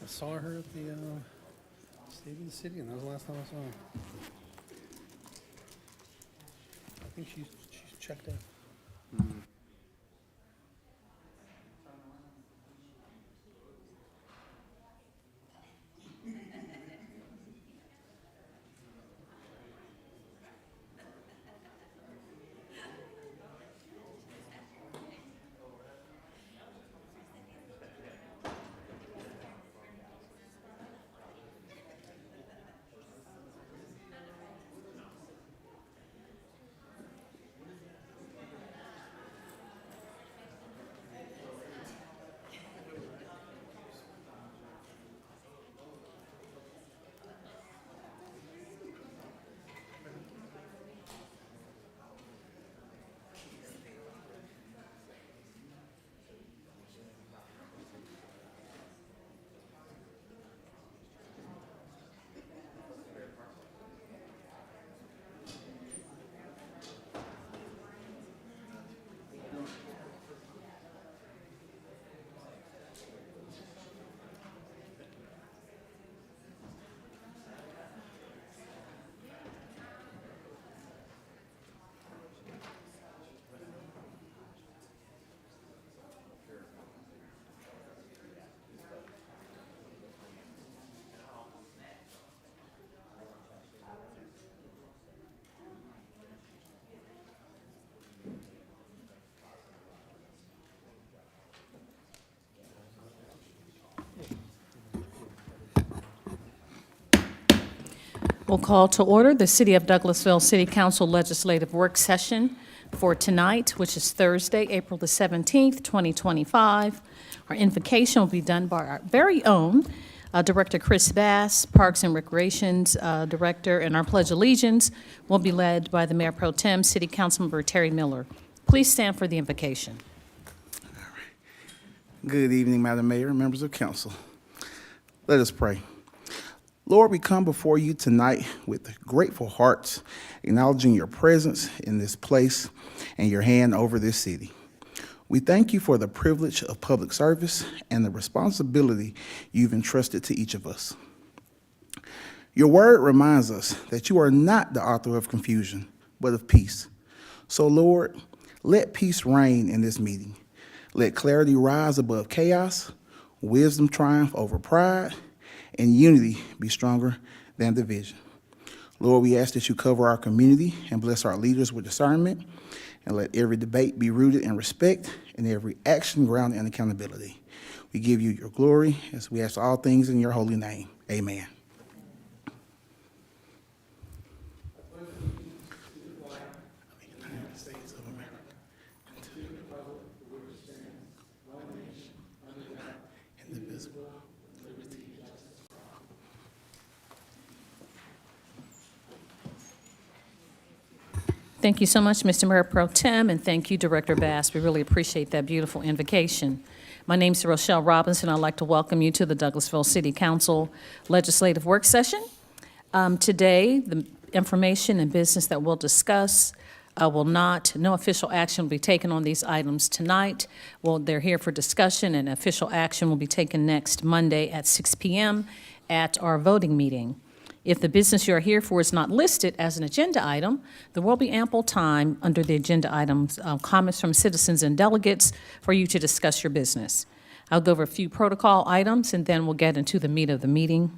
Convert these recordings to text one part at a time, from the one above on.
I saw her at the State of the City, and that was the last time I saw her. I think she's checked out. We'll call to order the City of Douglasville City Council Legislative Work Session for tonight, which is Thursday, April the 17th, 2025. Our invocation will be done by our very own Director Chris Bass, Parks and Recreations Director, and our Pledge of Allegiance will be led by the Mayor Pro Tem, City Councilmember Terry Miller. Please stand for the invocation. Good evening, Madam Mayor, members of council. Let us pray. Lord, we come before you tonight with grateful hearts, acknowledging your presence in this place and your hand over this city. We thank you for the privilege of public service and the responsibility you've entrusted to each of us. Your word reminds us that you are not the author of confusion, but of peace. So, Lord, let peace reign in this meeting. Let clarity rise above chaos, wisdom triumph over pride, and unity be stronger than division. Lord, we ask that you cover our community and bless our leaders with discernment, and let every debate be rooted in respect and every action grounded in accountability. We give you your glory as we ask all things in your holy name. Amen. Thank you so much, Mr. Mayor Pro Tem, and thank you, Director Bass. We really appreciate that beautiful invocation. My name is Rochelle Robinson. I'd like to welcome you to the Douglasville City Council Legislative Work Session. Today, the information and business that we'll discuss no official action will be taken on these items tonight. Well, they're here for discussion, and official action will be taken next Monday at 6 p.m. at our voting meeting. If the business you are here for is not listed as an agenda item, there will be ample time under the agenda items, comments from citizens and delegates for you to discuss your business. I'll go over a few protocol items, and then we'll get into the meat of the meeting.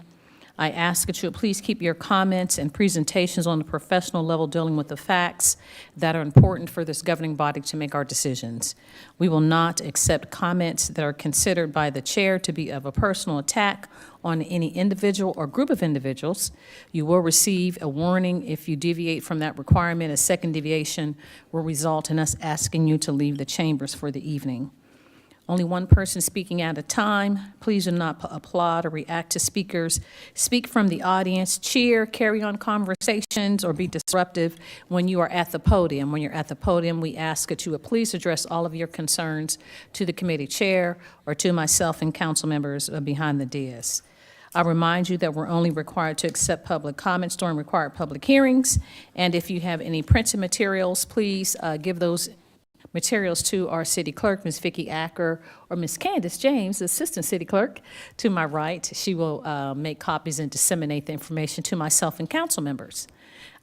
I ask that you please keep your comments and presentations on the professional level, dealing with the facts that are important for this governing body to make our decisions. We will not accept comments that are considered by the chair to be of a personal attack on any individual or group of individuals. You will receive a warning if you deviate from that requirement. A second deviation will result in us asking you to leave the chambers for the evening. Only one person speaking at a time. Please do not applaud or react to speakers. Speak from the audience, cheer, carry on conversations, or be disruptive when you are at the podium. When you're at the podium, we ask that you would please address all of your concerns to the committee chair or to myself and council members behind the dais. I remind you that we're only required to accept public comments during required public hearings, and if you have any printed materials, please give those materials to our city clerk, Ms. Vicki Acker, or Ms. Candace James, Assistant City Clerk, to my right. She will make copies and disseminate the information to myself and council members.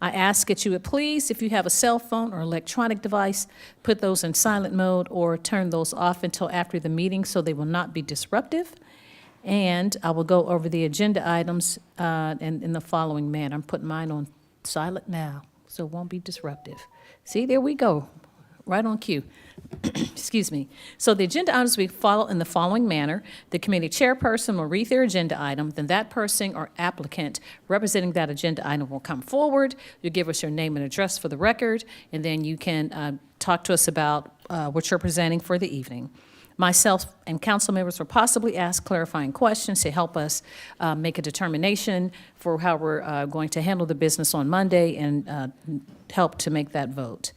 I ask that you would please, if you have a cell phone or electronic device, put those in silent mode or turn those off until after the meeting so they will not be disruptive. And I will go over the agenda items in the following manner. I'm putting mine on silent now, so it won't be disruptive. See, there we go, right on cue. Excuse me. So the agenda items we follow in the following manner. The committee chairperson will read their agenda item, then that person or applicant representing that agenda item will come forward. You give us your name and address for the record, and then you can talk to us about what you're presenting for the evening. Myself and council members will possibly ask clarifying questions to help us make a determination for how we're going to handle the business on Monday and help to make that vote.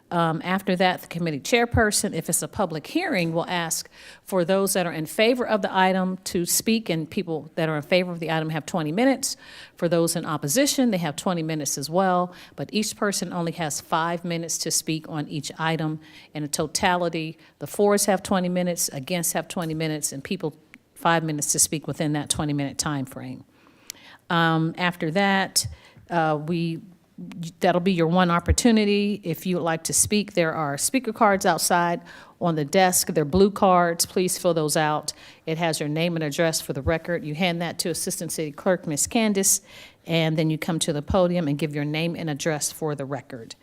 After that, the committee chairperson, if it's a public hearing, will ask for those that are in favor of the item to speak, and people that are in favor of the item have 20 minutes. For those in opposition, they have 20 minutes as well, but each person only has 5 minutes to speak on each item. In totality, the fors have 20 minutes, against have 20 minutes, and people 5 minutes to speak within that 20-minute time frame. After that, that'll be your one opportunity. If you would like to speak, there are speaker cards outside on the desk. They're blue cards. Please fill those out. It has your name and address for the record. You hand that to Assistant City Clerk, Ms. Candace, and then you come to the podium and give your name and address for the record.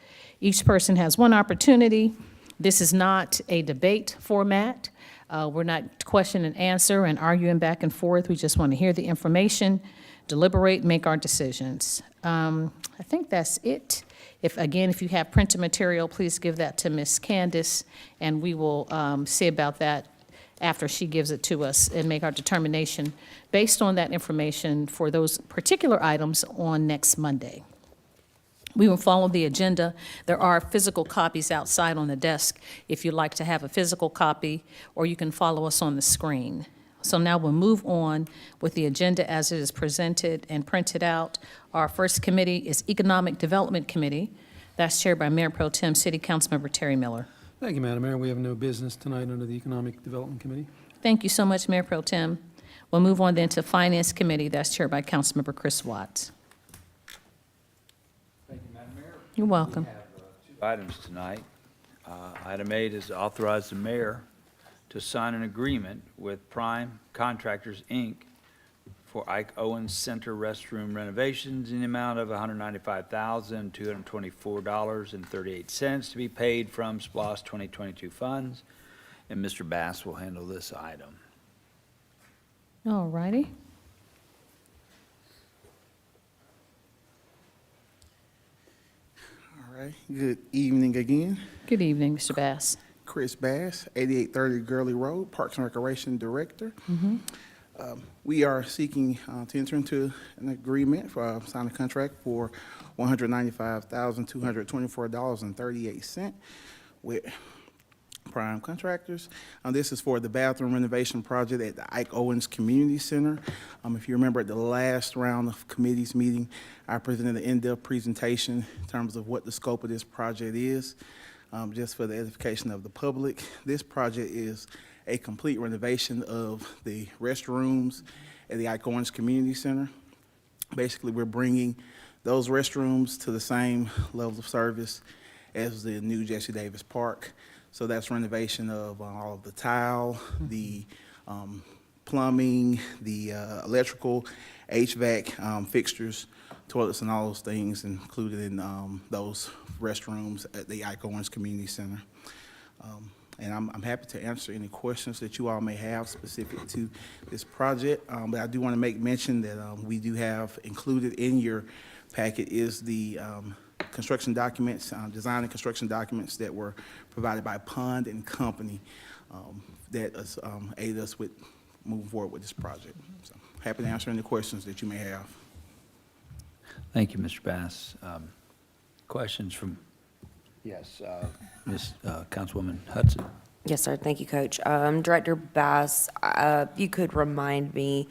Each person has one opportunity. This is not a debate format. We're not question and answer and arguing back and forth. We just want to hear the information, deliberate, make our decisions. I think that's it. If you have printed material, please give that to Ms. Candace, and we will see about that after she gives it to us and make our determination based on that information for those particular items on next Monday. We will follow the agenda. There are physical copies outside on the desk if you'd like to have a physical copy, or you can follow us on the screen. So now we'll move on with the agenda as it is presented and printed out. Our first committee is Economic Development Committee. That's chaired by Mayor Pro Tem City Councilmember Terry Miller. Thank you, Madam Mayor. We have no business tonight under the Economic Development Committee. Thank you so much, Mayor Pro Tem. We'll move on then to Finance Committee. That's chaired by Councilmember Chris Watts. Thank you, Madam Mayor. You're welcome. We have two items tonight. Item 8 is authorize the mayor to sign an agreement with Prime Contractors, Inc. for Ike Owens Center restroom renovations in the amount of $195,224.38 to be paid from SPLOST 2022 funds, and Mr. Bass will handle this item. All righty. All right, good evening again. Good evening, Mr. Bass. Chris Bass, 8830 Gurley Road, Parks and Recreation Director. We are seeking to enter into an agreement for sign a contract for $195,224.38 with Prime Contractors. This is for the bathroom renovation project at the Ike Owens Community Center. If you remember at the last round of committee's meeting, I presented an in-depth presentation in terms of what the scope of this project is. Just for the edification of the public, this project is a complete renovation of the restrooms at the Ike Owens Community Center. Basically, we're bringing those restrooms to the same levels of service as the new Jesse Davis Park. So that's renovation of all of the tile, the plumbing, the electrical, HVAC fixtures, toilets, and all those things included in those restrooms at the Ike Owens Community Center. And I'm happy to answer any questions that you all may have specific to this project. But I do want to make mention that we do have included in your packet is the construction documents, design and construction documents that were provided by Pond and Company that has aided us with moving forward with this project. So happy to answer any questions that you may have. Thank you, Mr. Bass. Questions from, yes, Ms. Councilwoman Hudson. Yes, sir. Thank you, Coach. Director Bass, if you could remind me,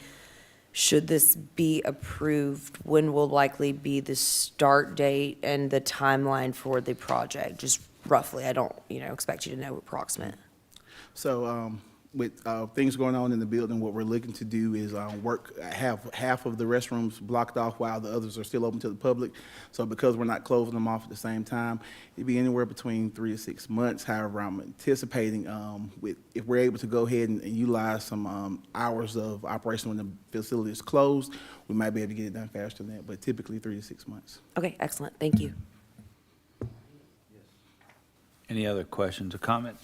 should this be approved, when will likely be the start date and the timeline for the project? Just roughly. I don't, expect you to know approximate. So with things going on in the building, what we're looking to do is have half of the restrooms blocked off while the others are still open to the public. So because we're not closing them off at the same time, it'd be anywhere between 3 to 6 months. However, I'm anticipating if we're able to go ahead and utilize some hours of operation when the facility is closed, we might be able to get it done faster than that, but typically 3 to 6 months. Okay, excellent. Thank you. Any other questions or comments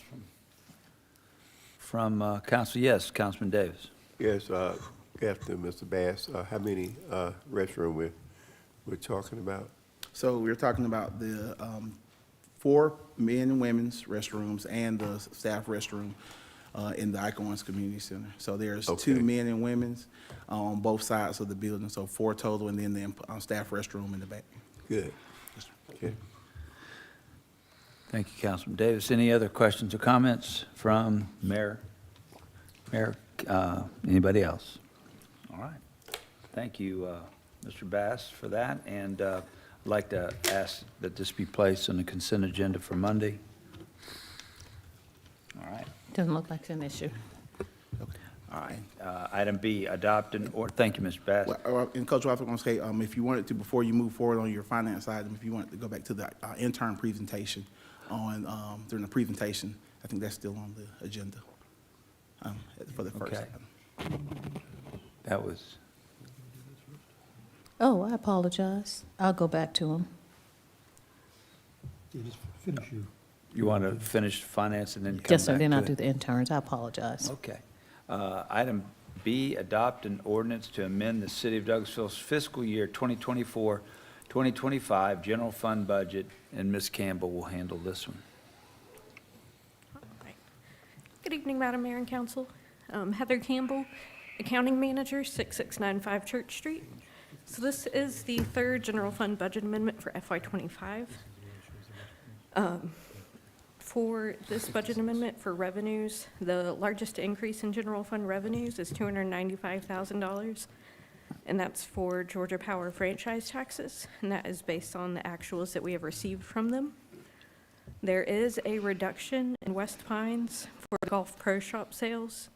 from council? Yes, Councilman Davis. Yes, good afternoon, Mr. Bass. How many restroom we're talking about? So we're talking about the 4 men and women's restrooms and the staff restroom in the Ike Owens Community Center. So there's 2 Okay. men and women's on both sides of the building, so 4 total, and then the staff restroom in the back. Good. Okay. Thank you, Councilman Davis. Any other questions or comments from Mayor? Anybody else? All right. Thank you, Mr. Bass, for that. And I'd like to ask that this be placed on the consent agenda for Monday. All right. Doesn't look like it's an issue. All right. Item B, adopt thank you, Mr. Bass. Well, and Coach, I was going to say, if you wanted to, before you move forward on your finance item, if you wanted to go back to the intern presentation during the presentation, I think that's still on the agenda for the first Okay. item. That was, Oh, I apologize. I'll go back to him. Yeah, just finish you. you want to finish finance and then come back Yes, sir, then to I'll it? do the interns. I apologize. Okay. Item B, adopt an ordinance to amend the City of Douglasville's fiscal year 2024, 2025 general fund budget, and Ms. Campbell will handle this one. Right. Good evening, Madam Mayor and Council. Heather Campbell, Accounting Manager, 6695 Church Street. So this is the third general fund budget amendment for FY25. For this budget amendment for revenues, the largest increase in general fund revenues is $295,000, and that's for Georgia Power franchise taxes, and that is based on the actuals that we have received from them. There is a reduction in West Pines for Golf Pro Shop sales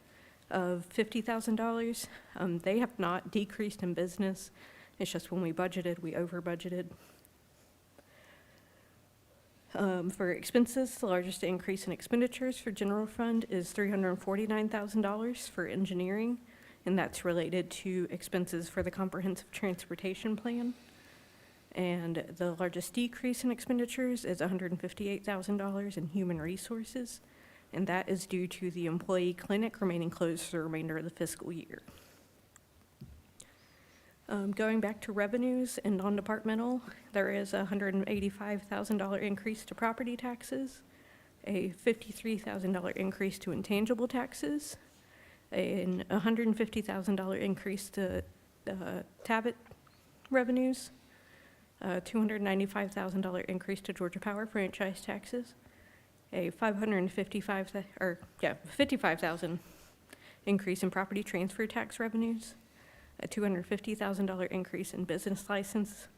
of $50,000. They have not decreased in business. It's just when we budgeted, we over budgeted. For expenses, the largest increase in expenditures for general fund is $349,000 for engineering, and that's related to expenses for the comprehensive transportation plan. And the largest decrease in expenditures is $158,000 in human resources, and that is due to the employee clinic remaining closed for the remainder of the fiscal year. Going back to revenues and non-departmental, there is a $185,000 increase to property taxes, a $53,000 increase to intangible taxes, a $150,000 increase to TABIT revenues, a $295,000 increase to Georgia Power franchise taxes, a $55,000 increase in property transfer tax revenues, a $250,000 increase in business license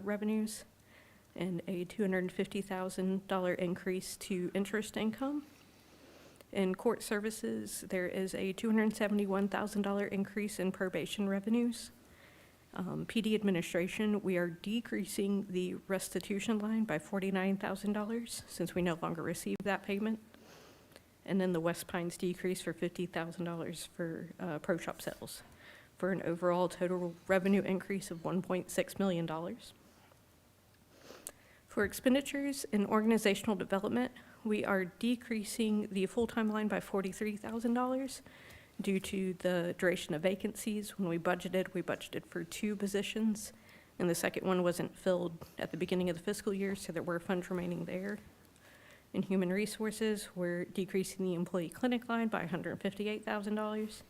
revenues, and a $250,000 increase to interest income. In court services, there is a $271,000 increase in probation revenues. PD administration, we are decreasing the restitution line by $49,000 since we no longer receive that payment. And then the West Pines decrease for $50,000 for pro shop sales, for an overall total revenue increase of $1.6 million. For expenditures in organizational development, we are decreasing the full-time line by $43,000 due to the duration of vacancies. When we budgeted for 2 positions, and the second one wasn't filled at the beginning of the fiscal year, so there were funds remaining there. In human resources, we're decreasing the employee clinic line by $158,000.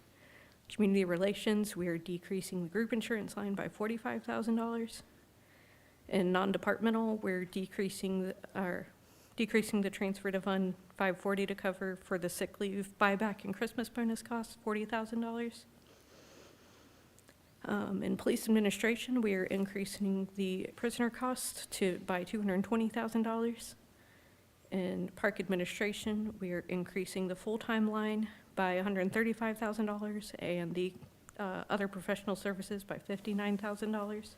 Community relations, we are decreasing the group insurance line by $45,000. In non-departmental, we're decreasing the transfer to Fund 540 to cover for the sick leave buyback and Christmas bonus costs, $40,000. In police administration, we are increasing the prisoner cost by $220,000. In park administration, we are increasing the full-time line by $135,000 and the other professional services by $59,000.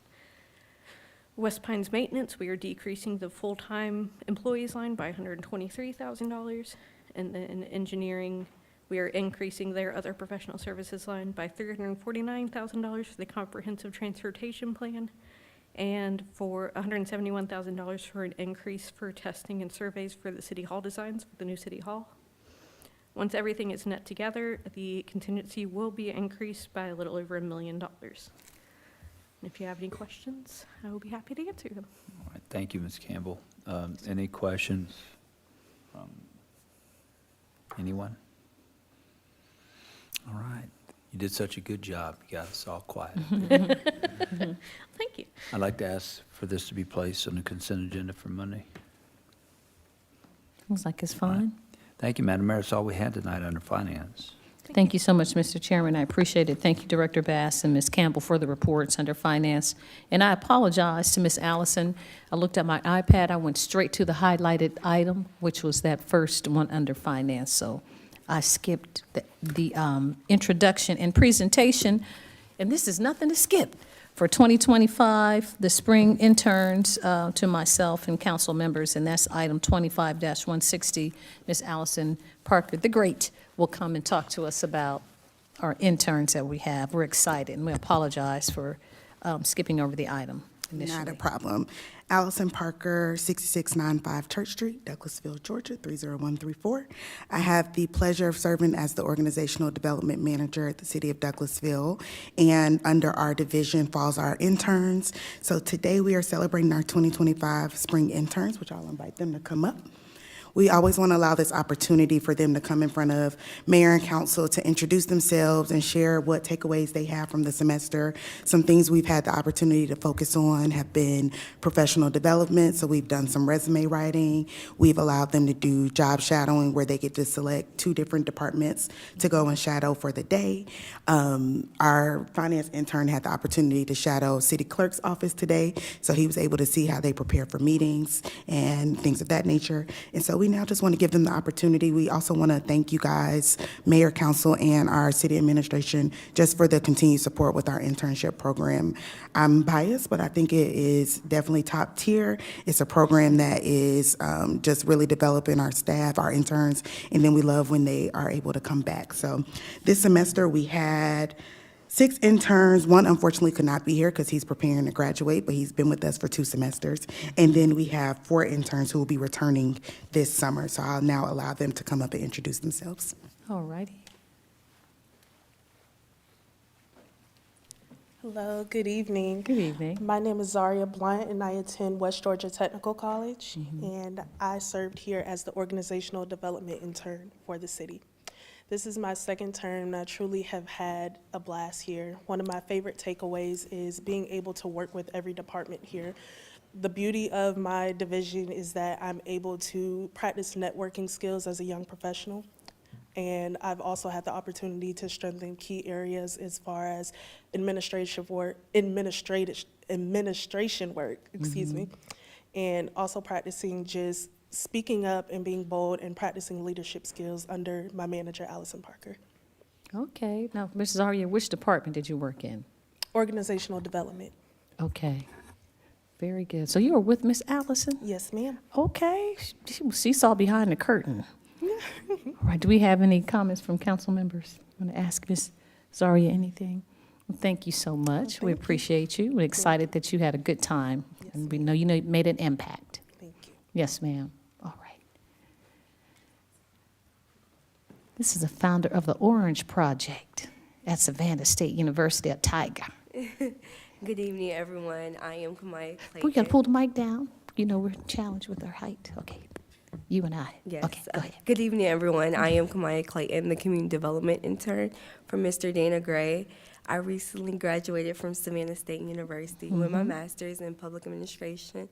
West Pines Maintenance, we are decreasing the full-time employees line by $123,000. And then engineering, we are increasing their other professional services line by $349,000 for the comprehensive transportation plan and for $171,000 for an increase for testing and surveys for the city hall designs for the new city hall. Once everything is net together, the contingency will be increased by a little over $1 million. If you have any questions, I will be happy to answer them. All right, thank you, Ms. Campbell. Any questions from anyone? All right. You did such a good job. You got us all quiet. Thank you. I'd like to ask for this to be placed on the consent agenda for Monday. Looks like it's fine. Thank you, Madam Mayor. That's all we had tonight under finance. Thank you so much, Mr. Chairman. I appreciate it. Thank you, Director Bass and Ms. Campbell, for the reports under finance. And I apologize to Ms. Allison. I looked at my iPad. I went straight to the highlighted item, which was that first one under finance. So I skipped the introduction and presentation. And this is nothing to skip. For 2025, the spring interns to myself and council members, and that's item 25-160. Ms. Allison Parker, the great, will come and talk to us about our interns that we have. We're excited, and we apologize for skipping over the item initially. Not a problem. Allison Parker, 6695 Church Street, Douglasville, Georgia, 30134. I have the pleasure of serving as the Organizational Development Manager at the City of Douglasville, and under our division falls our interns. So today we are celebrating our 2025 spring interns, which I'll invite them to come up. We always want to allow this opportunity for them to come in front of mayor and council to introduce themselves and share what takeaways they have from the semester. Some things we've had the opportunity to focus on have been professional development, so we've done some resume writing. We've allowed them to do job shadowing where they get to select 2 different departments to go and shadow for the day. Our finance intern had the opportunity to shadow city clerk's office today, so he was able to see how they prepare for meetings and things of that nature. And so we now just want to give them the opportunity. We also want to thank you guys, mayor, council, and our city administration just for the continued support with our internship program. I'm biased, but I think it is definitely top tier. It's a program that is just really developing our staff, our interns, and then we love when they are able to come back. So this semester we had 6 interns. One unfortunately could not be here because he's preparing to graduate, but he's been with us for 2 semesters. And then we have 4 interns who will be returning this summer. So I'll now allow them to come up and introduce themselves. All righty. Hello, good evening. Good evening. My name is Zaria Blunt, and I attend West Georgia Technical College, and I served here as the organizational development intern for the city. This is my 2nd term, and I truly have had a blast here. One of my favorite takeaways is being able to work with every department here. The beauty of my division is that I'm able to practice networking skills as a young professional. And I've also had the opportunity to strengthen key areas as far as administration work, and also practicing just speaking up and being bold and practicing leadership skills under my manager, Allison Parker. Okay. Now, Mrs. Zaria, which department did you work in? Organizational development. Okay. Very good. So you were with Miss Allison? Yes, ma'am. Okay. She saw behind the curtain. All right. Do we have any comments from council members? Want to ask Miss Zaria anything? Well, thank you so much. We appreciate you. We're excited that you had a good time. Yes, And we know you made an impact. Thank you. Yes, ma'am. All right. This is the founder of the Orange Project at Savannah State University at Tiger. Good evening, everyone. I am Kamaya Clayton. We got to pull the mic down. You know, we're challenged with our height. Okay. You and I. Yes. Okay, go ahead. Good evening, everyone. I am Kamaya Clayton, the community development intern for Mr. Dana Gray. I recently graduated from Savannah State University with my master's in public administration,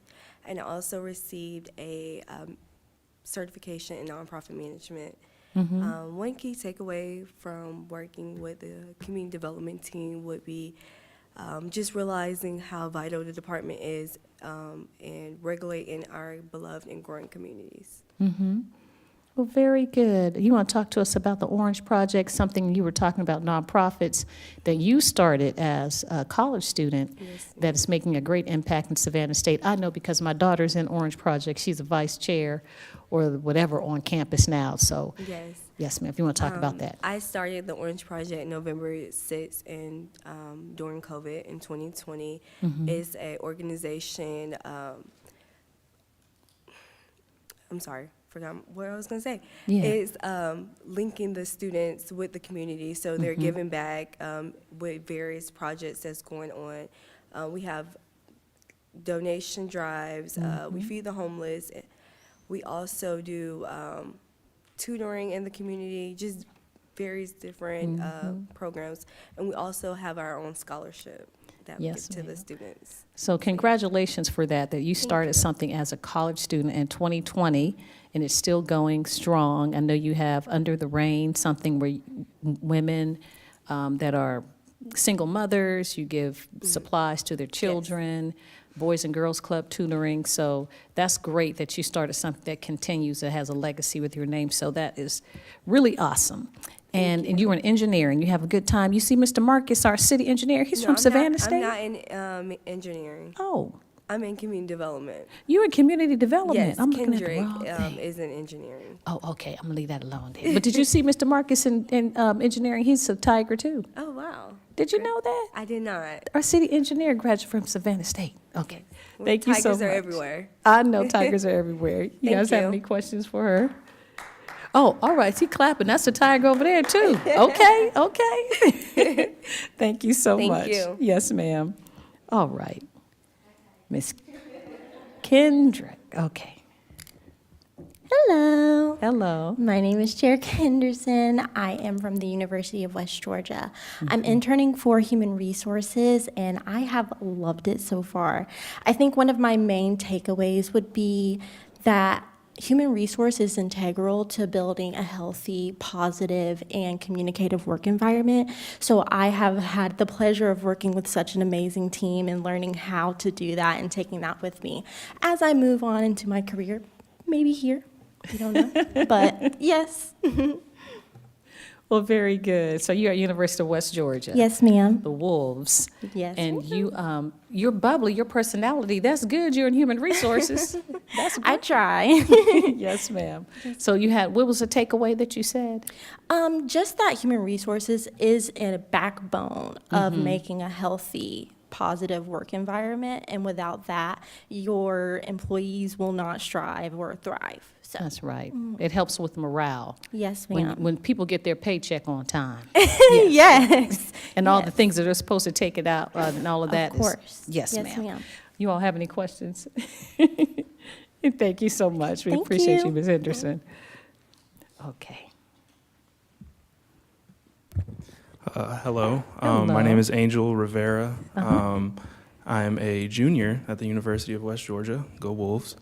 and I also received a certification in nonprofit management. One key takeaway from working with the community development team would be just realizing how vital the department is in regulating our beloved and growing communities. Well, very good. You want to talk to us about the Orange Project, something you were talking about, nonprofits that you started as a college student that is making a great impact in Savannah State. I know because my daughter's in Orange Project. She's a vice chair or whatever on campus now. So, Yes. yes, ma'am, if you want to talk about that. I started the Orange Project November 6th and during COVID in 2020. It's an organization, I'm sorry, forgot what I was going to say. Yeah. It's linking the students with the community, so they're giving back with various projects that's going on. We have donation drives, we feed the homeless. We also do tutoring in the community, just various different programs. And we also have our own scholarship that we Yes, give to the ma'am. students. So congratulations for that you started something as a college student in 2020, and it's still going strong. I know you have Under the Rain, something where women that are single mothers, you give supplies to their children, Boys and Girls Club tutoring. So that's great that you started something that continues, that has a legacy with your name. So that is really awesome. And you were in engineering. You have a good time. You see Mr. Marcus, our city engineer, he's from Savannah State? I'm not in engineering. Oh, I'm in community development. you're in community development. Yes, I'm looking at the Kendrick wrong thing. is in engineering. Oh, okay, I'm gonna leave that alone then. But did you see Mr. Marcus in engineering? He's a Tiger too. Oh, wow. Did you Great. know that? I did not. Our city engineer graduated from Savannah State. Okay, Well, thank you so much. Tigers are everywhere. I know tigers are everywhere. You Thank guys have you. any questions for her? Oh, all right, he clapping. That's a tiger over there too. Okay, okay. Thank you so Thank much. you. Yes, ma'am. All right. Miss Kendrick, okay. Hello. Hello. My name is Jerica Henderson. I am from the University of West Georgia. I'm interning for Human Resources, and I have loved it so far. I think one of my main takeaways would be that Human Resource is integral to building a healthy, positive, and communicative work environment. So I have had the pleasure of working with such an amazing team and learning how to do that and taking that with me as I move on into my career, maybe here. We don't know, but yes. Well, very good. So you're at University of West Georgia. Yes, ma'am. The Wolves. Yes. And you're bubbly, your personality, that's good. You're in human resources. That's I good. try. Yes, ma'am. So what was the takeaway that you said? Just that human resources is a backbone of making a healthy, positive work environment, and without that, your employees will not strive or thrive. So, That's right. It helps with morale. yes, When, ma'am. when people get their paycheck on time. Yes. And all the things that are supposed to take it out and all of that. Of course. Yes, Yes, ma'am. ma'am. You all have any questions? Thank you so much. We Thank appreciate you. you, Ms. Henderson. Okay. Hello. Hello. My name is Angel Rivera. I'm a junior at the University of West Georgia. Go Wolves.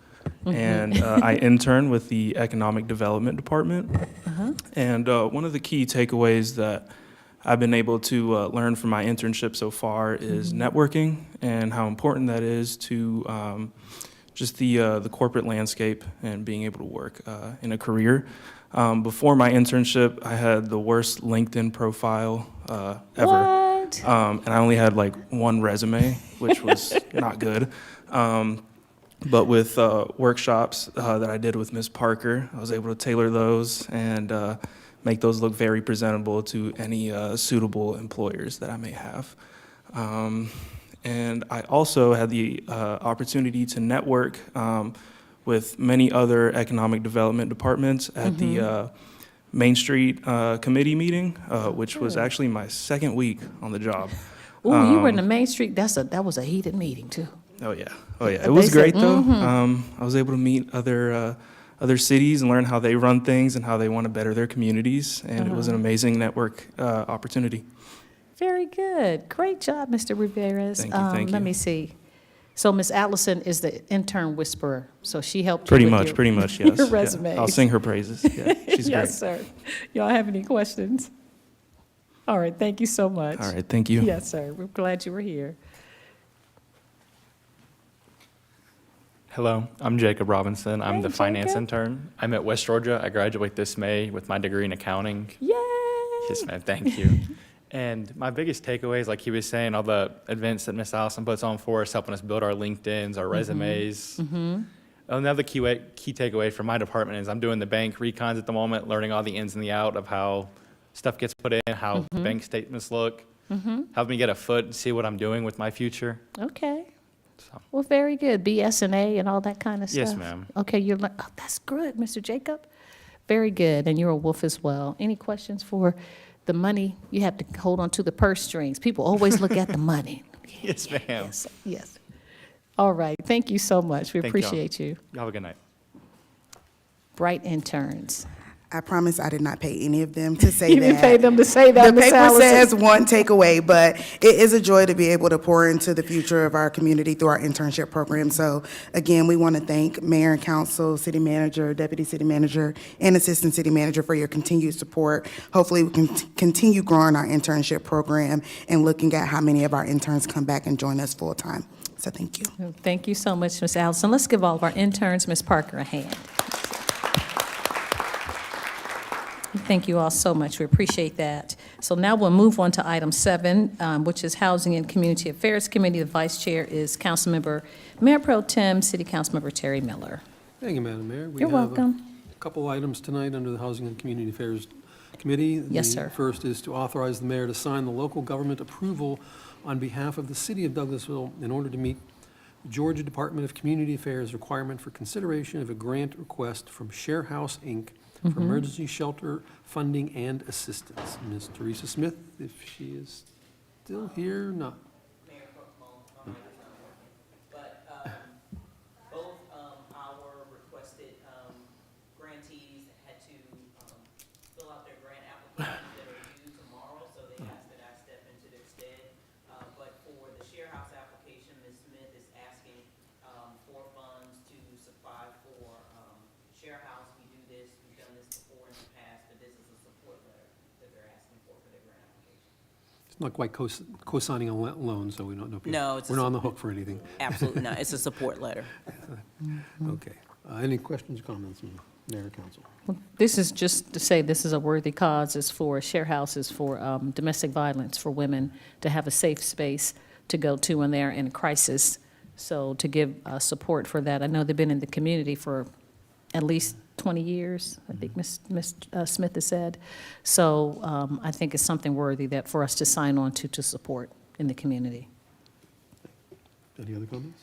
And I intern with the Economic Development Department. And one of the key takeaways that I've been able to learn from my internship so far is networking and how important that is to just the corporate landscape and being able to work in a career. Before my internship, I had the worst LinkedIn profile ever. What? And I only had like one resume, which was not good. But with workshops that I did with Ms. Parker, I was able to tailor those and make those look very presentable to any suitable employers that I may have. And I also had the opportunity to network with many other economic development departments at the Main Street committee meeting, which was actually my second week on the job. Ooh, you were in the Main Street. That was a heated meeting too. Oh yeah, It was They great said, though. I was able to meet other cities and learn how they run things and how they want to better their communities, and it was an amazing network opportunity. Very good. Great job, Mr. Rivera. Thank you, thank Let you. me see. So Miss Allison is the intern whisperer. So she helped you Pretty with much, your yes. Yeah. resumes. I'll sing her praises. Yeah, she's Yes, great. sir. Y'all have any questions? All right, thank you so much. All right, thank you. Yes, sir. We're glad you were here. Hello, I'm Jacob Robinson. I'm Hey, the finance Jacob. intern. I'm at West Georgia. I graduate this May with my degree in accounting. Yay! Yes, ma'am. Thank you. And my biggest takeaways, like he was saying, all the events that Miss Allison puts on for us, helping us build our LinkedIns, our resumes. Another key takeaway from my department is I'm doing the bank recons at the moment, learning all the ins and the out of how stuff gets put in, how bank statements look. Help me get a foot and see what I'm doing with my future. Okay. So, Well, very good. BS&A and all that kind of stuff. Yes, ma'am. Okay, you're like, oh, that's good, Mr. Jacob. Very good. And you're a wolf as well. Any questions for the money? You have to hold on to the purse strings. People always look at the money. yes, ma'am. Yes, yes. All right. Thank you so much. We Thank y'all. appreciate you. Y'all have a good night. Bright interns. I promise I did not pay any of them to say You that. didn't pay them to say that, The Ms. paper Allison. says one takeaway, but it is a joy to be able to pour into the future of our community through our internship program. So again, we want to thank Mayor and Council, City Manager, Deputy City Manager, and Assistant City Manager for your continued support. Hopefully, we can continue growing our internship program and looking at how many of our interns come back and join us full time. So thank you. Thank you so much, Ms. Allison. Let's give all of our interns, Ms. Parker, a hand. Thank you all so much. We appreciate that. So now we'll move on to item 7, which is Housing and Community Affairs Committee. The Vice Chair is Councilmember Mayor Pro Tem, City Councilmember Terry Miller. Thank you, Madam Mayor. You're welcome. A couple items tonight under the Housing and Community Affairs Committee. Yes, The sir. first is to authorize the mayor to sign the local government approval on behalf of the city of Douglasville in order to meet the Georgia Department of Community Affairs requirement for consideration of a grant request from Share House, Inc. for emergency shelter funding and assistance. Ms. Teresa Smith, if she is still here, not. But both our requested grantees had to fill out their grant applications that are due tomorrow, so they asked that I step into their stead. But for the Share House application, Ms. Smith is asking for funds to supply for Share House. We do this, we've done this before in the past, but this is a support letter that they're asking for their grant application. It's not quite co-signing a loan, so we don't know. No, it's a We're not on the hook for anything. Absolutely not. It's a support letter. Okay. Any questions or comments from Mayor or Council? This is just to say this is a worthy cause. It's for Share Houses for domestic violence for women to have a safe space to go to when they're in crisis. So to give support for that. I know they've been in the community for at least 20 years, I think Ms. Smith has said. So I think it's something worthy that for us to sign on to support in the community. Any other comments?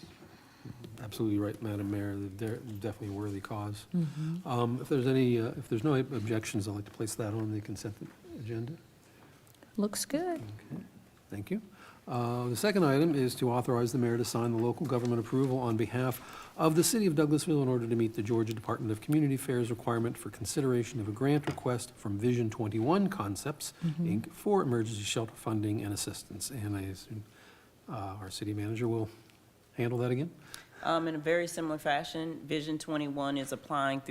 Absolutely right, Madam Mayor. They're definitely a worthy cause. If there's no objections, I'd like to place that on the consent agenda. Looks good. Okay, thank you. The second item is to authorize the mayor to sign the local government approval on behalf of the city of Douglasville in order to meet the Georgia Department of Community Affairs requirement for consideration of a grant request from Vision 21 Concepts, Inc. for emergency shelter funding and assistance. And I assume our city manager will handle that again? In a very similar fashion, Vision 21 is applying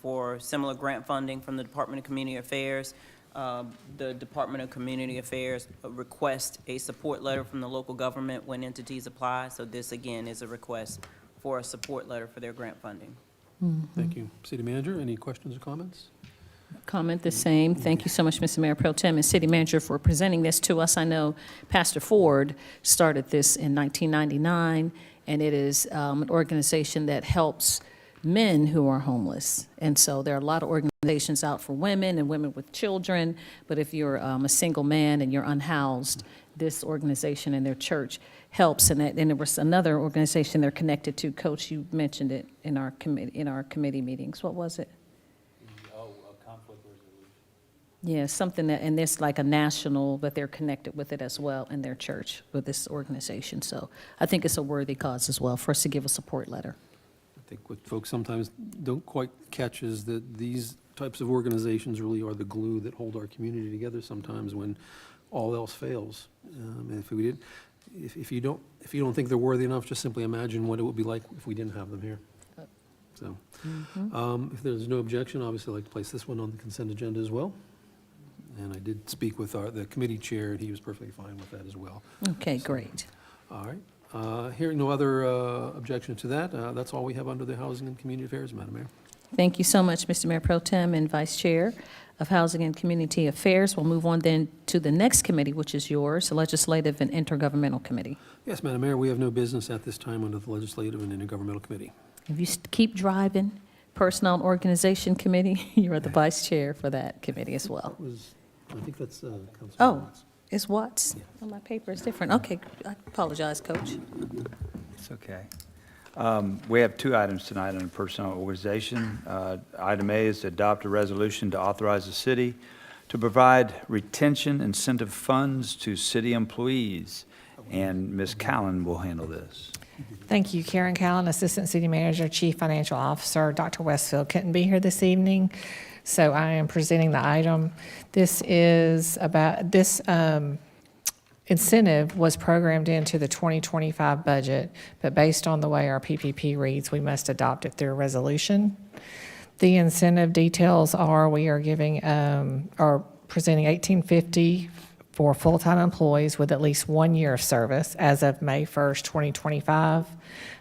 for similar grant funding from the Department of Community Affairs. The Department of Community Affairs requests a support letter from the local government when entities apply. So this, again, is a request for a support letter for their grant funding. Thank you. City manager, any questions or comments? Comment the same. Thank you so much, Mr. Mayor Pro Tem and City Manager, for presenting this to us. I know Pastor Ford started this in 1999, and it is an organization that helps men who are homeless. And so there are a lot of organizations out for women and women with children, but if you're a single man and you're unhoused, this organization and their church helps. And there was another organization they're connected to. Coach, you mentioned it in our committee meetings. What was it? Yeah, something that, and there's like a national, but they're connected with it as well in their church with this organization. So I think it's a worthy cause as well for us to give a support letter. I think what folks sometimes don't quite catch is that these types of organizations really are the glue that hold our community together sometimes when all else fails. And if you don't think they're worthy enough, just simply imagine what it would be like if we didn't have them here. So, if there's no objection, obviously I'd like to place this one on the consent agenda as well. And I did speak with the committee chair, and he was perfectly fine with that as well. Okay, great. All right. Hearing no other objection to that, that's all we have under the Housing and Community Affairs, Madam Mayor. Thank you so much, Mr. Mayor Pro Tem and Vice Chair of Housing and Community Affairs. We'll move on then to the next committee, which is yours, the Legislative and Intergovernmental Committee. Yes, Madam Mayor, we have no business at this time under the Legislative and Intergovernmental Committee. If you keep driving, Personnel and Organization Committee, you are the Vice Chair for that committee as well. I think that's Councilman Oh, Watts. it's Watts? Oh, my paper is different. Okay, I apologize, Coach. It's okay. We have two items tonight on personnel organization. Item A is to adopt a resolution to authorize the city to provide retention incentive funds to city employees, and Ms. Callen will handle this. Thank you. Karen Callen, Assistant City Manager, Chief Financial Officer. Dr. Westfield couldn't be here this evening, so I am presenting the item. This is about, this incentive was programmed into the 2025 budget, but based on the way our PPP reads, we must adopt it through a resolution. The incentive details are we are giving, are presenting $1,850 for full-time employees with at least 1 year of service as of May 1st, 2025.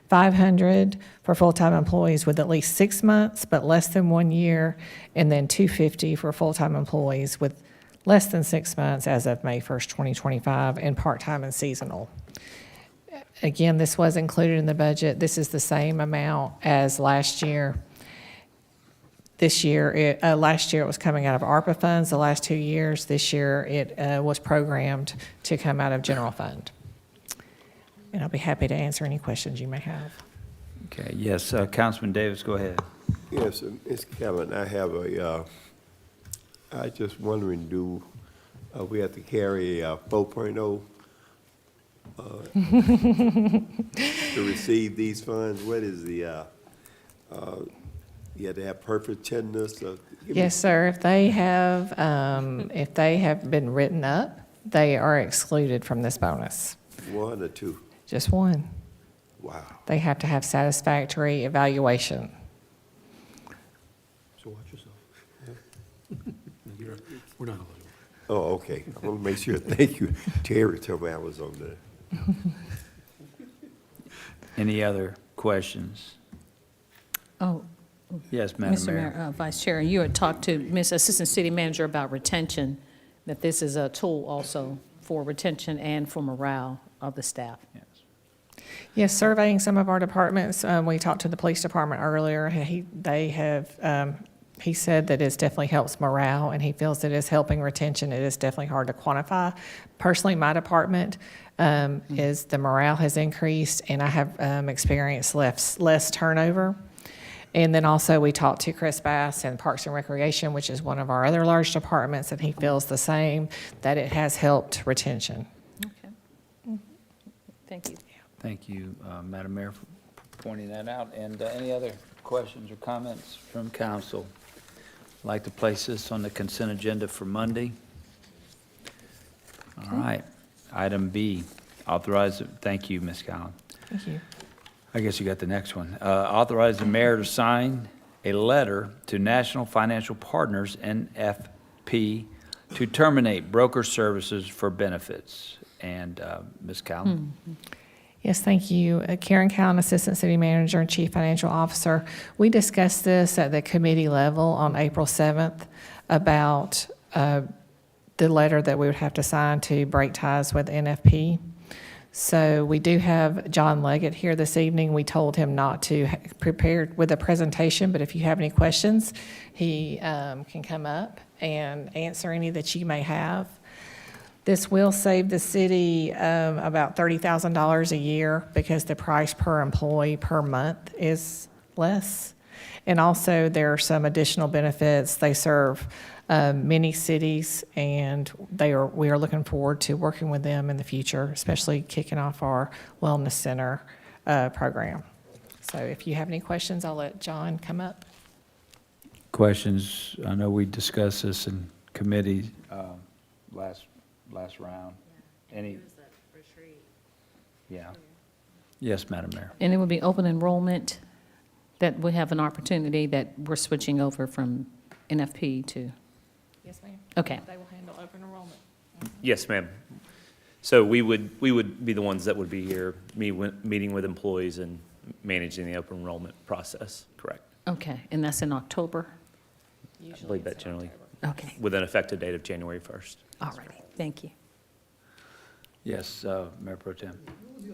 $500 for full-time employees with at least 6 months but less than 1 year, and then $250 for full-time employees with less than 6 months as of May 1st, 2025, and part-time and seasonal. Again, this was included in the budget. This is the same amount as last year. This year, last year it was coming out of ARPA funds. The last 2 years, this year it was programmed to come out of general fund. And I'll be happy to answer any questions you may have. Okay, yes, Councilman Davis, go ahead. Yes, Ms. Callen, I have I just wondering, do we have to carry 4.0 to receive these funds? What is the, you have to have perfect attendance? Yes, sir. If they have been written up, they are excluded from this bonus. 1 or 2? Just one. Wow. They have to have satisfactory evaluation. So watch yourself. We're not allowed. Oh, okay. I want to make sure. Thank you. Terry told me I was on there. Any other questions? Oh, Yes, Madam Mr. Mayor. Mayor, Vice Chair, you had talked to Ms. Assistant City Manager about retention, that this is a tool also for retention and for morale of the staff. Yes. Yes, surveying some of our departments. We talked to the police department earlier. He said that it definitely helps morale, and he feels it is helping retention. It is definitely hard to quantify. Personally, my department is the morale has increased, and I have experienced less turnover. And then also we talked to Chris Bass in Parks and Recreation, which is one of our other large departments, and he feels the same, that it has helped retention. Okay. Thank you. Thank you, Madam Mayor, for pointing that out. And any other questions or comments from council? I'd like to place this on the consent agenda for Monday. All right. Item B, authorize, thank you, Ms. Collins. Thank you. I guess you got the next one. Authorize the mayor to sign a letter to National Financial Partners, NFP, to terminate broker services for benefits. And Ms. Callen? Yes, thank you. Karen Callen, Assistant City Manager and Chief Financial Officer. We discussed this at the committee level on April 7th about the letter that we would have to sign to break ties with NFP. So we do have John Leggett here this evening. We told him not to prepare with a presentation, but if you have any questions, he can come up and answer any that you may have. This will save the city about $30,000 a year because the price per employee per month is less. And also there are some additional benefits. They serve many cities, and we are looking forward to working with them in the future, especially kicking off our Wellness Center program. So if you have any questions, I'll let John come up. Questions? I know we discussed this in committee last round. Any? Yeah. Yes, Madam Mayor. And it would be open enrollment that we have an opportunity that we're switching over from NFP to? Yes, ma'am. Okay. They will handle open enrollment. Yes, ma'am. So we would be the ones that would be here, meeting with employees and managing the open enrollment process, correct? Okay, and that's in October? I believe that generally, Okay, with an effective date of January 1st. all righty, thank you. Yes, Mayor Pro Tem. What were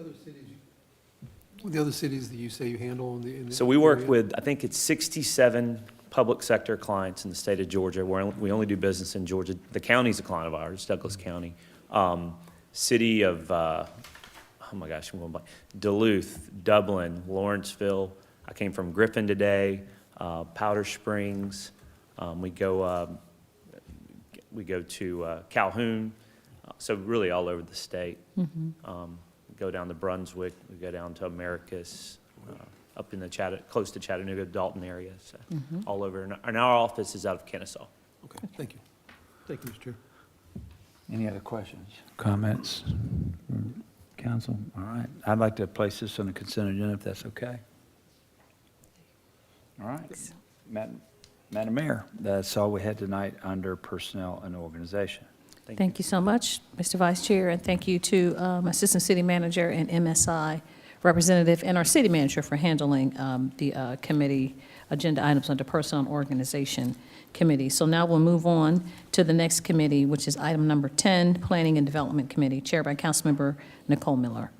the other cities that you say you handle in the? So we work area? with, I think it's 67 public sector clients in the state of Georgia. We only do business in Georgia. The county's a client of ours, Douglas County. City of, oh my gosh, I'm going blank. Duluth, Dublin, Lawrenceville. I came from Griffin today, Powder Springs. We go to Calhoun, so really all over the state. We go down to Brunswick, we go down to Americus, up in the close to Chattanooga, Dalton area, so all over. And our office is out of Kennesaw. Okay, thank you. Thank you, Mr. Chair. Any other questions, comments from council? All right. I'd like to place this on the consent agenda if that's okay. All right. Madam Mayor, that's all we had tonight under personnel and organization. Thank you so much, Mr. Vice Chair, and thank you to Assistant City Manager and MSI representative and our city manager for handling the committee agenda items under Personnel and Organization Committee. So now we'll move on to the next committee, which is item number 10, Planning and Development Committee, chaired by Councilmember Nicole Miller.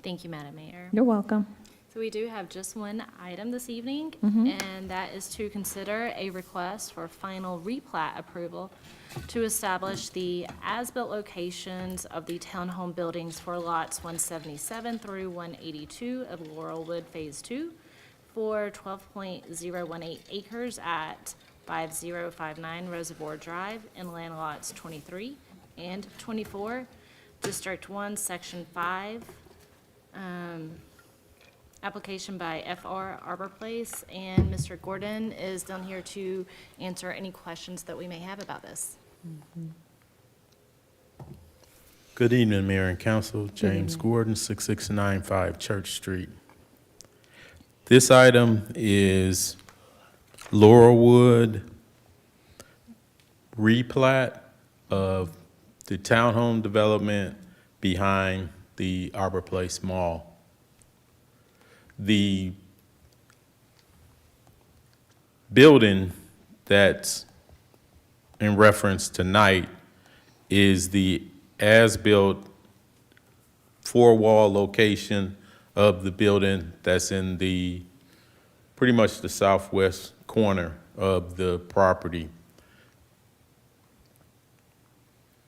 Thank you, Madam Mayor. You're welcome. So we do have just one item this evening, and that is to consider a request for final replat approval to establish the as-built locations of the townhome buildings for lots 177 through 182 of Laurelwood Phase 2 for 12.018 acres at 5059 Reservoir Drive in land lots 23 and 24, District 1, Section 5. Application by FR Arbor Place, and Mr. Gordon is down here to answer any questions that we may have about this. Good evening, Mayor and Council. James Gordon, 6695 Church Street. This item is Laurelwood replat of the townhome development behind the Arbor Place Mall. The building that's in reference tonight is the as-built four-wall location of the building that's in the, pretty much the southwest corner of the property.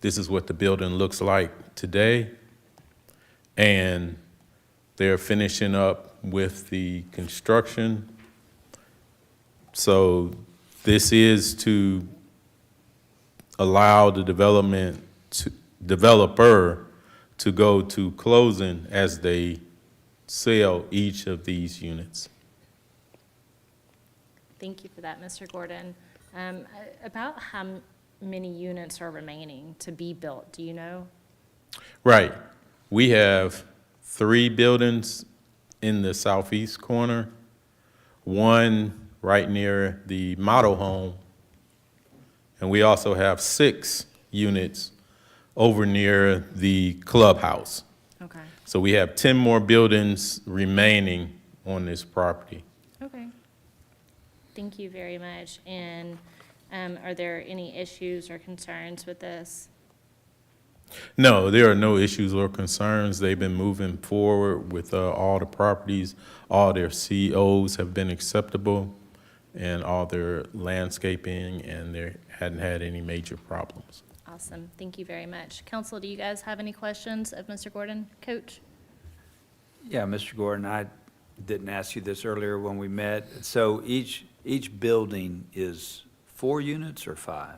This is what the building looks like today, and they're finishing up with the construction. So this is to allow the developer to go to closing as they sell each of these units. Thank you for that, Mr. Gordon. About how many units are remaining to be built, do you know? Right. We have 3 buildings in the southeast corner, 1 right near the model home, and we also have 6 units over near the clubhouse. Okay. So we have 10 more buildings remaining on this property. Okay. Thank you very much. And are there any issues or concerns with this? No, there are no issues or concerns. They've been moving forward with all the properties. All their COs have been acceptable, and all their landscaping, and they hadn't had any major problems. Awesome. Thank you very much. Council, do you guys have any questions of Mr. Gordon? Coach? Yeah, Mr. Gordon, I didn't ask you this earlier when we met. So each building is 4 units or 5?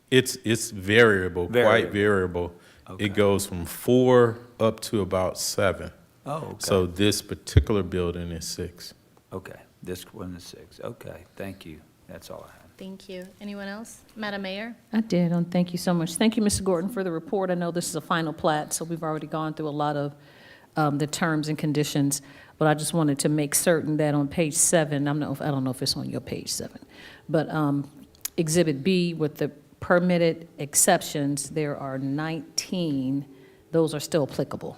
It's variable, quite variable. Okay. It goes from 4 up to about 7. Oh, okay. So this particular building is 6. Okay, this one is 6. Okay, thank you. That's all I have. Thank you. Anyone else? Madam Mayor? I did, and thank you so much. Thank you, Mr. Gordon, for the report. I know this is a final plat, so we've already gone through a lot of the terms and conditions, but I just wanted to make certain that on page 7, I don't know if it's on your page 7, but Exhibit B with the permitted exceptions, there are 19. Those are still applicable.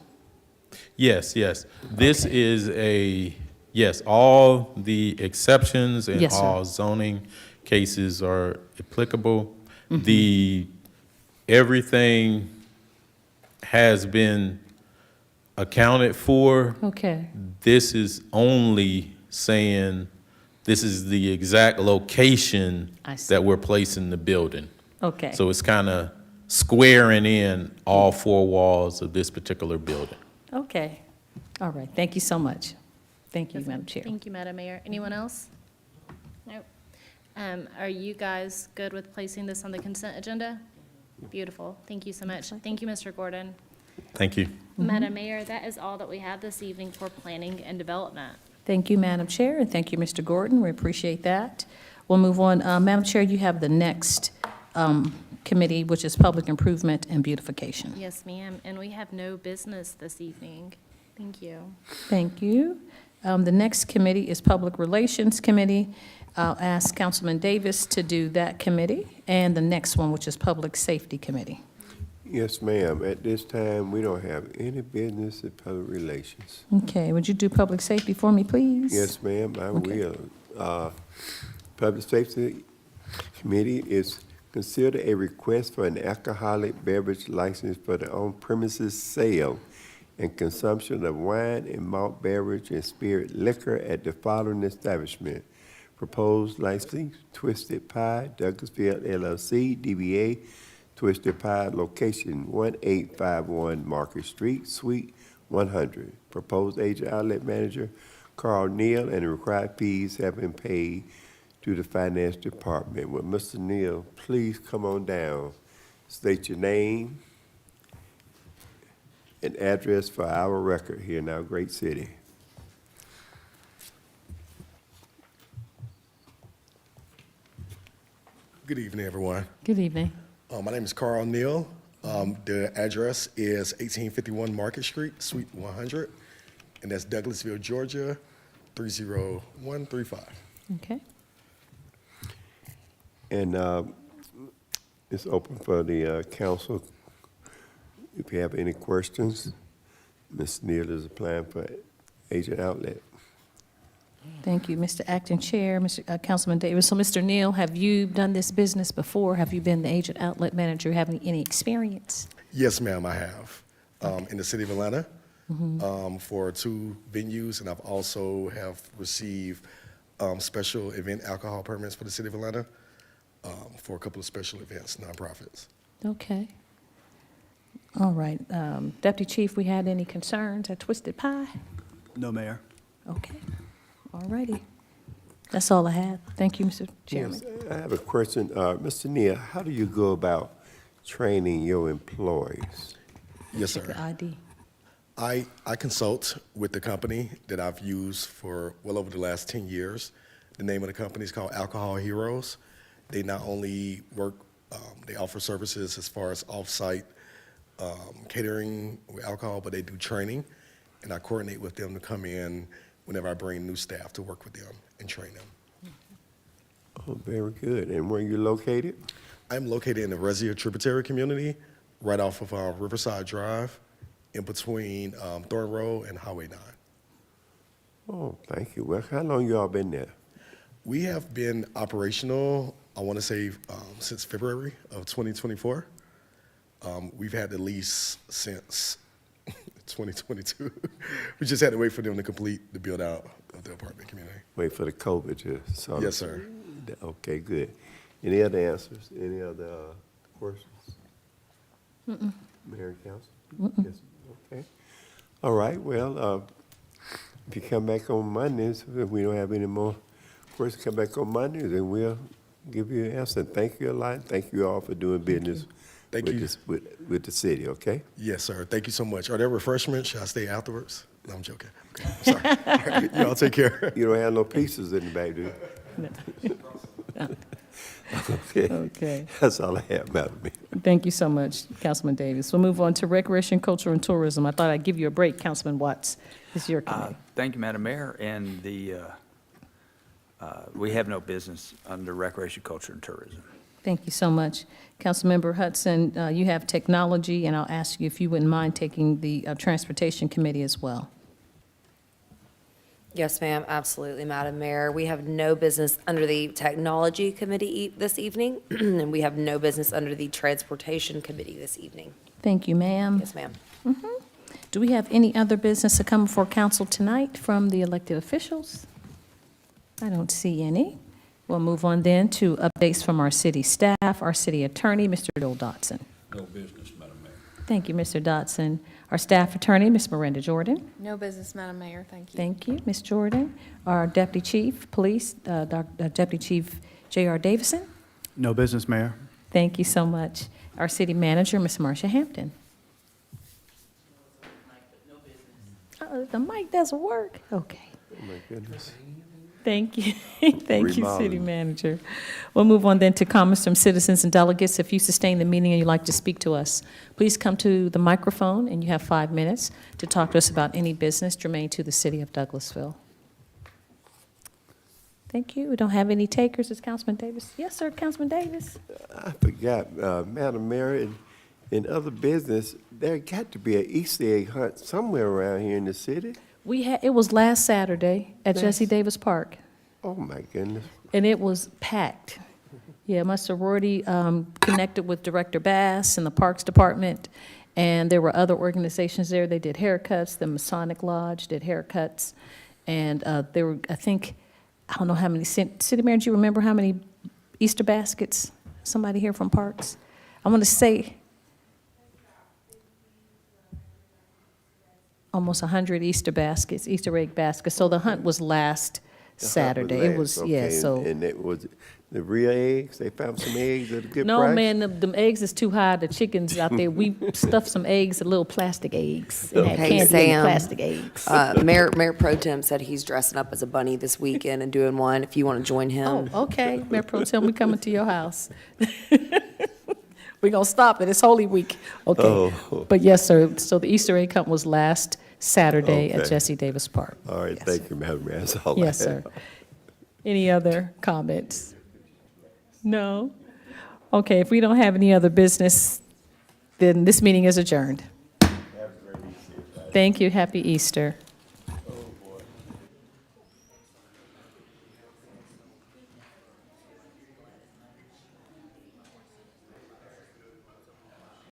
Yes, yes. This is yes, all the exceptions and Yes, sir. all zoning cases are applicable. Everything has been accounted for. Okay. This is only saying this is the exact location I see. that we're placing the building. Okay. So it's kind of squaring in all four walls of this particular building. Okay. All right. Thank you so much. Thank you, Madam Chair. Thank you, Madam Mayor. Anyone else? Nope. Are you guys good with placing this on the consent agenda? Beautiful. Thank you so much. Thank you, Mr. Gordon. Thank you. Madam Mayor, that is all that we have this evening for planning and development. Thank you, Madam Chair, and thank you, Mr. Gordon. We appreciate that. We'll move on. Madam Chair, you have the next committee, which is Public Improvement and Beautification. Yes, ma'am. And we have no business this evening. Thank you. Thank you. The next committee is Public Relations Committee. I'll ask Councilman Davis to do that committee, and the next one, which is Public Safety Committee. Yes, ma'am. At this time, we don't have any business in public relations. Okay, would you do Public Safety for me, please? Yes, ma'am, I Okay. will. Public Safety Committee is consider a request for an alcoholic beverage license for the on-premises sale and consumption of wine and malt beverage and spirit liquor at the following establishment. Proposed licensing, Twisted Pie, Douglasville LLC, DBA Twisted Pie, location 1851 Market Street, Suite 100. Proposed agent outlet manager, Carl Neal, and the required fees have been paid to the finance department. Will Mr. Neal please come on down, state your name and address for our record here in our great city. Good evening, everyone. Good evening. My name is Carl Neal. The address is 1851 Market Street, Suite 100, and that's Douglasville, Georgia, 30135. Okay. And it's open for the council. If you have any questions, Ms. Neal is applying for agent outlet. Thank you, Mr. Acting Chair, Councilman Davis. So, Mr. Neal, have you done this business before? Have you been the agent outlet manager? Have any experience? Yes, ma'am, I have. In the city of Atlanta for 2 venues, and I've also have received special event alcohol permits for the city of Atlanta for a couple of special events, nonprofits. Okay. All right. Deputy Chief, we had any concerns at Twisted Pie? No, Mayor. Okay. All righty. That's all I have. Thank you, Mr. Chairman. Yes, I have a question. Mr. Neal, how do you go about training your employees? Yes, sir. The ID. I consult with the company that I've used for well over the last 10 years. The name of the company is called Alcohol Heroes. They not only work, they offer services as far as off-site catering with alcohol, but they do training, and I coordinate with them to come in whenever I bring new staff to work with them and train them. Oh, very good. And where are you located? I'm located in the Resia Tributary Community, right off of Riverside Drive, in between Thorn Road and Highway 9. Oh, thank you. Well, how long you all been there? We have been operational, I want to say, since February of 2024. We've had the lease since 2022. We just had to wait for them to complete the build out of the apartment community. Wait for the COVID to sort of. Yes, sir. Okay, good. Any other answers? Any other questions? Mayor and council? Yes, okay. All right, well, if you come back on Mondays, if we don't have any more questions, come back on Mondays and we'll give you an answer. Thank you a lot. Thank you all for doing business with the city, okay? Yes, sir. Thank you so much. Are there refreshments? Should I stay afterwards? No, I'm joking. Okay, sorry. You all take care. You don't have no pieces in the back, do you? Okay. Okay. That's all I have, Madam Mayor. Thank you so much, Councilman Davis. We'll move on to Recreation, Culture, and Tourism. I thought I'd give you a break, Councilman Watts. It's your committee. Thank you, Madam Mayor, and we have no business under Recreation, Culture, and Tourism. Thank you so much. Councilmember Hudson, you have technology, and I'll ask you if you wouldn't mind taking the Transportation Committee as well. Yes, ma'am, absolutely, Madam Mayor. We have no business under the Technology Committee this evening, and we have no business under the Transportation Committee this evening. Thank you, ma'am. Yes, ma'am. Do we have any other business to come before council tonight from the elected officials? I don't see any. We'll move on then to updates from our city staff, our city attorney, Mr. Bill Dotson. No business, Madam Mayor. Thank you, Mr. Dotson. Our staff attorney, Ms. Miranda Jordan. No business, Madam Mayor, thank you. Thank you, Ms. Jordan. Our deputy chief, police, Deputy Chief J.R. Davison. No business, Mayor. Thank you so much. Our city manager, Ms. Marcia Hampton. The mic doesn't work. Okay. Oh, my goodness. Thank you. Thank you, City Remodeling. Manager. We'll move on then to comments from citizens and delegates. If you sustain the meeting and you'd like to speak to us, please come to the microphone, and you have 5 minutes to talk to us about any business germane to the city of Douglasville. Thank you. We don't have any takers. Is Councilman Davis? Yes, sir, Councilman Davis. I forgot, Madam Mayor, in other business, there got to be an Easter egg hunt somewhere around here in the city. It was last Saturday at Jesse Davis Park, Oh, my goodness. and it was packed. Yeah, my sorority connected with Director Bass and the Parks Department, and there were other organizations there. They did haircuts. The Masonic Lodge did haircuts, and there were, I think, I don't know how many, City Manager, do you remember how many Easter baskets? Somebody here from Parks? I want to say almost 100 Easter baskets, Easter egg baskets. So the hunt was last Saturday. It was, yeah, Okay, so. And it was the real eggs? They found some eggs at a good No, price? man, them eggs is too high. The chickens out there, we stuffed some eggs, little plastic eggs, and had Hey, candy in Sam. plastic eggs. Mayor Pro Tem said he's dressing up as a bunny this weekend and doing one, if you want to join him. Oh, okay, Mayor Pro Tem, we coming to your house. We're gonna stop it, it's Holy Week. Okay, Oh. but yes, sir, so the Easter egg hunt was last Saturday at Okay. Jesse Davis Park. All right, Yes, thank you, Madam Mayor. That's all I Yes, sir. have. Any other comments? No? Okay, if we don't have any other business, then this meeting is adjourned. Thank you, happy Easter.